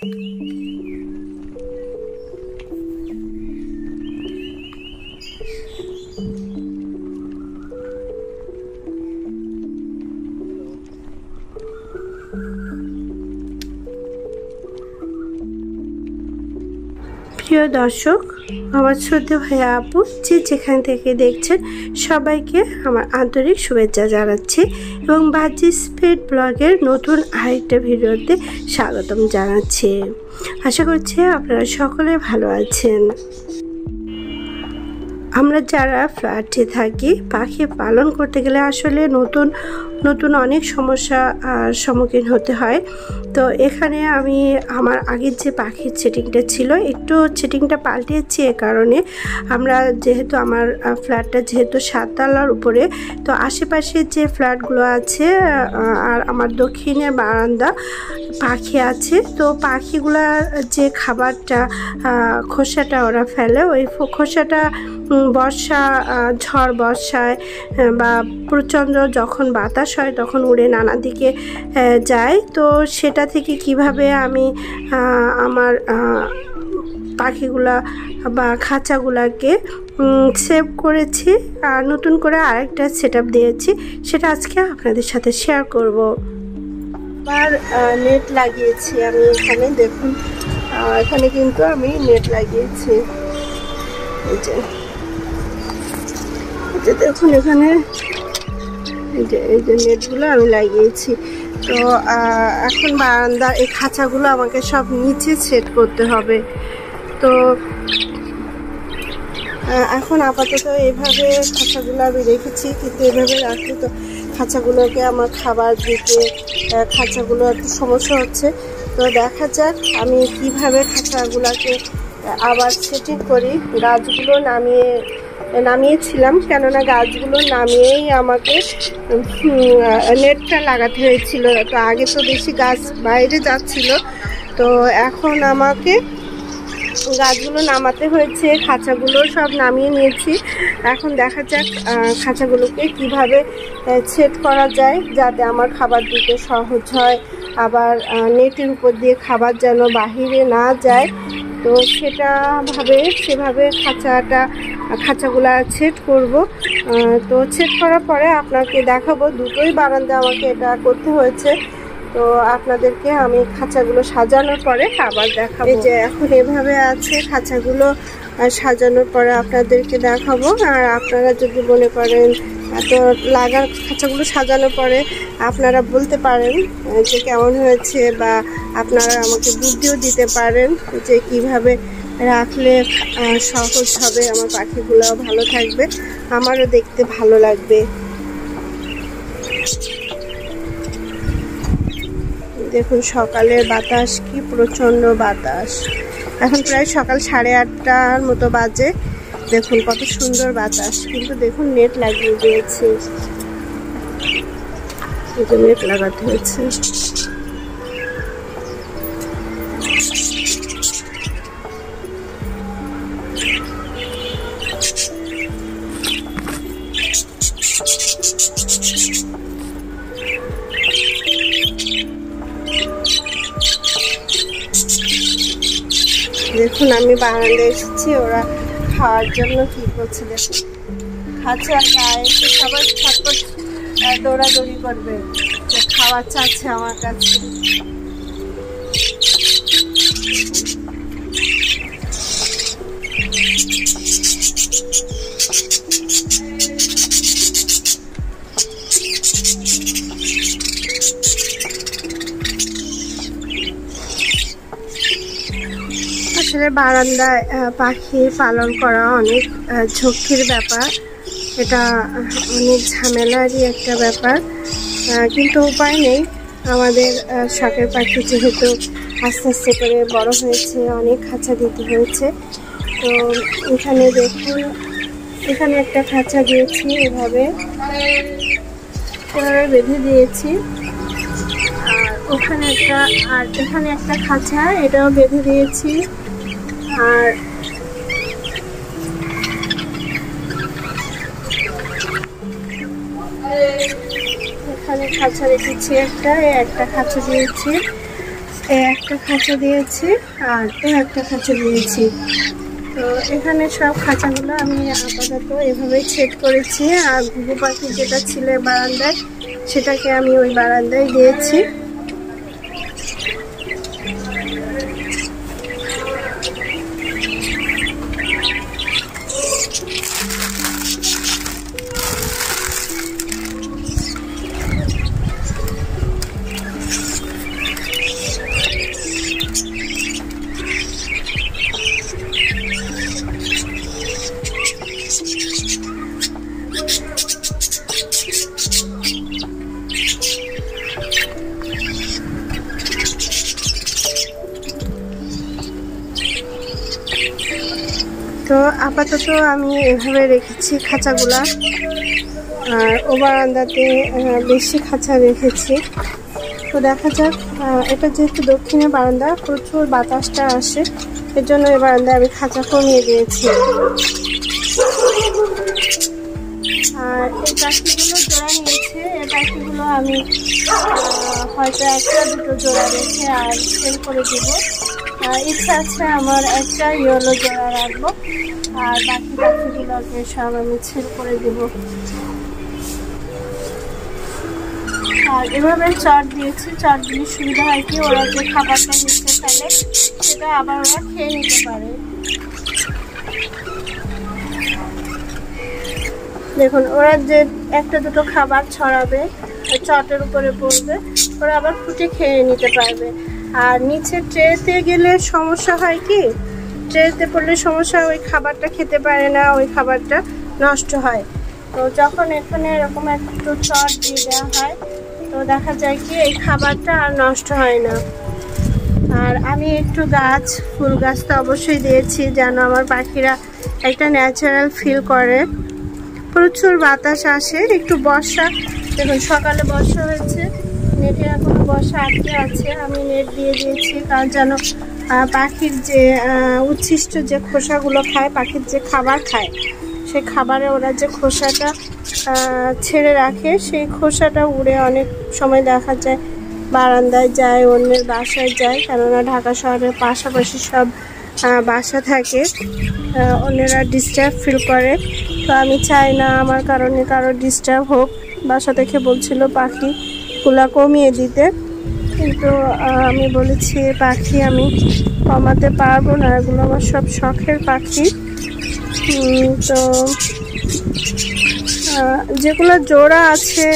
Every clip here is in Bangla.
প্রিয় দর্শক, আমার শ্রদ্ধেয় ভাইয়া আপু যে যেখান থেকে দেখছেন সবাইকে আমার আন্তরিক শুভেচ্ছা জানাচ্ছি এবং বাজিস পেট ব্লগের নতুন আরেকটা ভিডিওতে স্বাগতম জানাচ্ছি। আশা করছি আপনারা সকলে ভালো আছেন। আমরা যারা ফ্ল্যাটে থাকি, পাখি পালন করতে গেলে আসলে নতুন নতুন অনেক সমস্যা সম্মুখীন হতে হয়। তো এখানে আমি আমার আগের যে পাখির সেটিংটা ছিল একটু সেটিংটা পাল্টেছি। এ কারণে আমরা যেহেতু আমার ফ্ল্যাটটা যেহেতু 7 তলার উপরে, তো আশেপাশে যে ফ্ল্যাটগুলো আছে আর আমার দক্ষিণের বারান্দা পাখি আছে। তো পাখিগুলার যে খাবারটা খোসাটা ওরা ফেলে, ওই খোসাটা বর্ষা ঝড় বর্ষায় বা প্রচণ্ড যখন বাতাস হয় তখন উড়ে নানা দিকে যায়। তো সেটা থেকে কিভাবে আমি আমার পাখিগুলা বা খাঁচাগুলাকে সেভ করেছি আর নতুন করে আরেকটা সেটআপ দিয়েছি, সেটা আজকে আপনাদের সাথে শেয়ার করব। আর নেট লাগিয়েছি আমি এখানে, দেখুন এখানে কিন্তু আমি নেট লাগিয়েছি। এই যে দেখুন এখানে এই যে নেটগুলো আমি লাগিয়েছি। তো এখন বারান্দার এই খাঁচাগুলো আমাকে সব নিচে সেট করতে হবে। তো এখন আপাতত এইভাবে খাঁচাগুলো আমি রেখেছি, কিন্তু এইভাবে রাখলে তো খাঁচাগুলোকে আমার খাবার দিতে খাঁচাগুলো একটু সমস্যা হচ্ছে। তো দেখা যাক আমি কিভাবে খাঁচাগুলোকে আবার সেটিং করি। গাছগুলো নামিয়েছিলাম, কেননা গাছগুলো নামিয়েই আমাকে নেটটা লাগাতে হয়েছিল। তো আগে তো বেশি গাছ বাইরে যাচ্ছিল, তো এখন আমাকে গাছগুলো নামাতে হয়েছে। খাঁচাগুলো সব নামিয়ে নিয়েছি। এখন দেখা যাক খাঁচাগুলোকে কিভাবে সেট করা যায় যাতে আমার খাবার দিতে সহজ হয়, আবার নেটের উপর দিয়ে খাবার যেন বাহিরে না যায়। তো সেভাবে খাঁচাগুলা সেট করব। তো সেট করার পরে আপনাকে দেখাবো। দুটোই বারান্দা আমাকে এটা করতে হয়েছে। তো আপনাদেরকে আমি খাঁচাগুলো সাজানোর পরে আবার দেখাবো। এই যে এখন এভাবে আছে খাঁচাগুলো সাজানোর পরে আপনাদেরকে দেখাবো। আর আপনারা যদি মনে করেন তো খাঁচাগুলো সাজানোর পরে আপনারা বলতে পারেন যে কেমন হয়েছে, বা আপনারা আমাকে বুদ্ধিও দিতে পারেন যে কিভাবে রাখলে সহজ হবে, আমার পাখিগুলোও ভালো থাকবে, আমারও দেখতে ভালো লাগবে। দেখুন সকালের বাতাস, কি প্রচণ্ড বাতাস। এখন প্রায় সকাল 8:30টার মতো বাজে। দেখুন কত সুন্দর বাতাস, কিন্তু দেখুন নেট লাগিয়ে দিয়েছে, নেট লাগাতে হয়েছে। দেখুন আমি বারান্দায় এসেছি, ওরা খাওয়ার জন্য কি করছে দেখুন। খাঁচার গায়ে সবাই ছটপট দৌড়াদৌড়ি করবে, খাওয়ার চাচ্ছে আমার কাছে। আসলে বারান্দায় পাখি পালন করা অনেক ঝক্কির ব্যাপার, এটা অনেক ঝামেলারই একটা ব্যাপার, কিন্তু উপায় নেই। আমাদের শখের পাখি যেহেতু আস্তে আস্তে করে বড় হয়েছে, অনেক খাঁচা দিতে হয়েছে। তো এখানে দেখুন, এখানে একটা খাঁচা দিয়েছি, এভাবে বেঁধে দিয়েছি। আর এখানে একটা খাঁচা, এটাও বেঁধে দিয়েছি। আর এখানে খাঁচা রেখেছি, একটা খাঁচা দিয়েছি। এই একটা খাঁচা দিয়েছি আর এই একটা খাঁচা দিয়েছি। তো এখানে সব খাঁচাগুলো আমি আপাতত এভাবেই সেট করেছি। আর ঘুঘু পাখি যেটা ছিল বারান্দায় সেটাকে আমি ওই বারান্দায় দিয়েছি। তো আপাতত আমি এভাবে রেখেছি খাঁচাগুলা। আর ও বারান্দাতে বেশি খাঁচা রেখেছি। তো দেখা যাক, এটা যেহেতু দক্ষিণে বারান্দা প্রচুর বাতাসটা আসে, এর জন্য এই বারান্দায় আমি খাঁচা কমিয়ে দিয়েছি। আর এই পাখিগুলো জোড়া নিয়েছে, এই পাখিগুলো আমি হয়তো একটা দুটো জোড়া রেখে আর সেল করে দিব। ইচ্ছা আছে আমার একটা ইয়েলো জোড়া রাখবো, আর বাকি পাখিগুলোকে সব আমি সেল করে দিব। আর এভাবে চট দিয়েছি, চট দিলে সুবিধা হয় কি ওরা যে খাবারটা নিচে ফেলে সেটা আবার ওরা খেয়ে নিতে পারে। দেখুন ওরা যে একটা দুটো খাবার ছড়াবে চটের উপরে পড়বে, ওরা আবার ফুটে খেয়ে নিতে পারবে। আর নিচে ট্রেতে গেলে সমস্যা হয় কি, ট্রেতে পড়লে সমস্যা, ওই খাবারটা খেতে পারে না, ওই খাবারটা নষ্ট হয়। তো যখন এখানে এরকম একটু চট দিয়ে দেওয়া হয় তো দেখা যায় কি এই খাবারটা আর নষ্ট হয় না। আর আমি একটু গাছ, ফুল গাছ তো অবশ্যই দিয়েছি যেন আমার পাখিরা একটা ন্যাচারাল ফিল করে। প্রচুর বাতাস আসে, একটু বর্ষা, দেখুন সকালে বর্ষা হয়েছে, নেটে এখনো বর্ষা আটকে আছে, আমি নেট দিয়ে দিয়েছি কারণ যেন পাখির যে উচ্ছিষ্ট যে খোসাগুলো খায়, পাখির যে খাবার খায় সেই খাবারে ওরা যে খোসাটা ছেড়ে রাখে সেই খোসাটা উড়ে অনেক সময় দেখা যায় বারান্দায় যায়, অন্যের বাসায় যায়, কেননা ঢাকা শহরের পাশাপাশি সব বাসা থাকে, অন্যেরা ডিস্টার্ব ফিল করে। তো আমি চাই না আমার কারণে কারো ডিস্টার্ব হোক। বাসা থেকে বলছিল পাখিগুলা কমিয়ে দিতে, কিন্তু আমি বলেছি পাখি আমি কমাতে পারবো না, এগুলো আমার সব শখের পাখি। তো যেগুলো জোড়া আছে,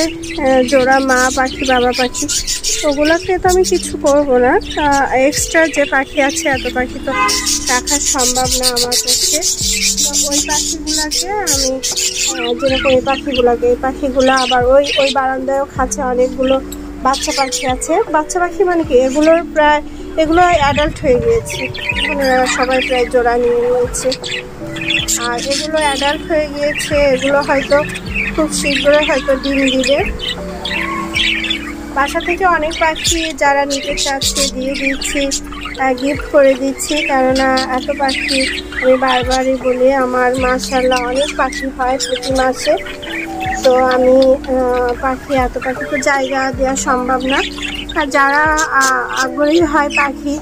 জোড়া মা পাখি বাবা পাখি, ওগুলোকে তো আমি কিছু করবো না। এক্সট্রা যে পাখি আছে এত পাখি তো রাখা সম্ভব না আমার পক্ষে। তো ওই পাখিগুলোকে আমি যেরকম এই পাখিগুলো আবার ওই বারান্দায়ও খাঁচা অনেকগুলো বাচ্চা পাখি আছে। বাচ্চা পাখি মানে কি, এগুলো অ্যাডাল্ট হয়ে গিয়েছে, সবাই প্রায় জোড়া নিয়ে নিয়েছে। আর এগুলো অ্যাডাল্ট হয়ে গিয়েছে, এগুলো হয়তো খুব শীঘ্রই হয়তো ডিম দিবে। বাসা থেকে অনেক পাখি যারা নিতে চাচ্ছে দিয়ে দিচ্ছি, গিফট করে দিচ্ছি, কেননা এত পাখি আমি বারবারই বলি আমার মাশাআল্লাহ অনেক পাখি হয় প্রতি মাসে। তো আমি এত পাখি তো জায়গা দেওয়া সম্ভব না। আর যারা আগ্রহী হয় পাখি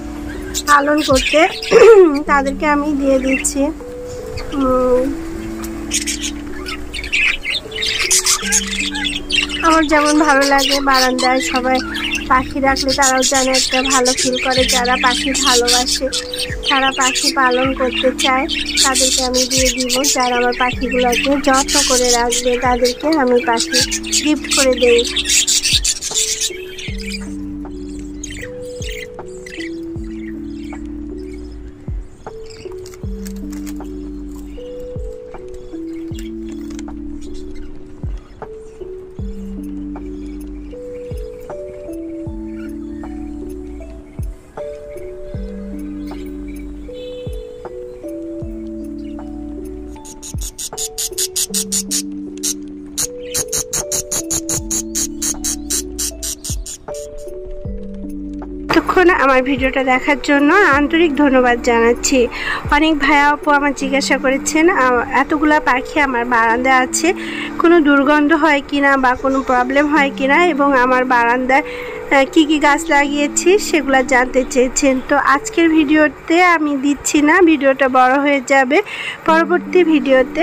পালন করতে তাদেরকে আমি দিয়ে দিচ্ছি। আমার যেমন ভালো লাগে বারান্দায় সবাই পাখি রাখলে তারাও যেন একটা ভালো ফিল করে, যারা পাখি ভালোবাসে, যারা পাখি পালন করতে চায় তাদেরকে আমি দিয়ে দিব। যারা আমার পাখিগুলোকে যত্ন করে রাখবে তাদেরকে আমি পাখি গিফট করে দেই। এতক্ষণ আমার ভিডিওটা দেখার জন্য আন্তরিক ধন্যবাদ জানাচ্ছি। অনেক ভাইয়া আপু আমার জিজ্ঞাসা করেছেন এতগুলা পাখি আমার বারান্দায় আছে কোনো দুর্গন্ধ হয় কিনা বা কোনো প্রবলেম হয় কিনা, এবং আমার বারান্দায় কি কি গাছ লাগিয়েছি সেগুলো জানতে চেয়েছেন। তো আজকের ভিডিওতে আমি দিচ্ছি না, ভিডিওটা বড় হয়ে যাবে। পরবর্তী ভিডিওতে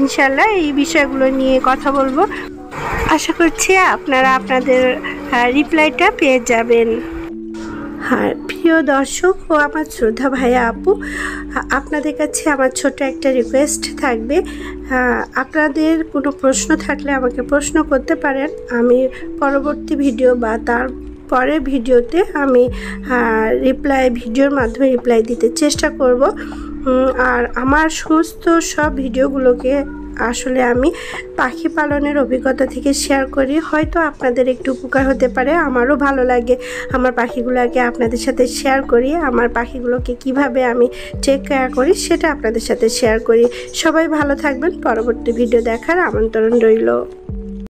ইনশাল্লাহ এই বিষয়গুলো নিয়ে কথা বলবো। আশা করছি আপনারা আপনাদের রিপ্লাইটা পেয়ে যাবেন। হ্যাঁ প্রিয় দর্শক ও আমার শ্রদ্ধা ভাইয়া আপু, আপনাদের কাছে আমার ছোট একটা রিকোয়েস্ট থাকবে। আপনাদের কোনো প্রশ্ন থাকলে আমাকে প্রশ্ন করতে পারেন। আমি পরবর্তী ভিডিও বা তার পরের ভিডিওতে আমি ভিডিওর মাধ্যমে রিপ্লাই দিতে চেষ্টা করব। আর আমার সমস্ত সব ভিডিওগুলোকে আসলে আমি পাখি পালনের অভিজ্ঞতা থেকে শেয়ার করি। হয়তো আপনাদের একটু উপকার হতে পারে। আমারও ভালো লাগে আমার পাখিগুলোকে আপনাদের সাথে শেয়ার করি, আমার পাখিগুলোকে কিভাবে আমি টেক কেয়ার করি সেটা আপনাদের সাথে শেয়ার করি। সবাই ভালো থাকবেন। পরবর্তী ভিডিও দেখার আমন্ত্রণ রইল।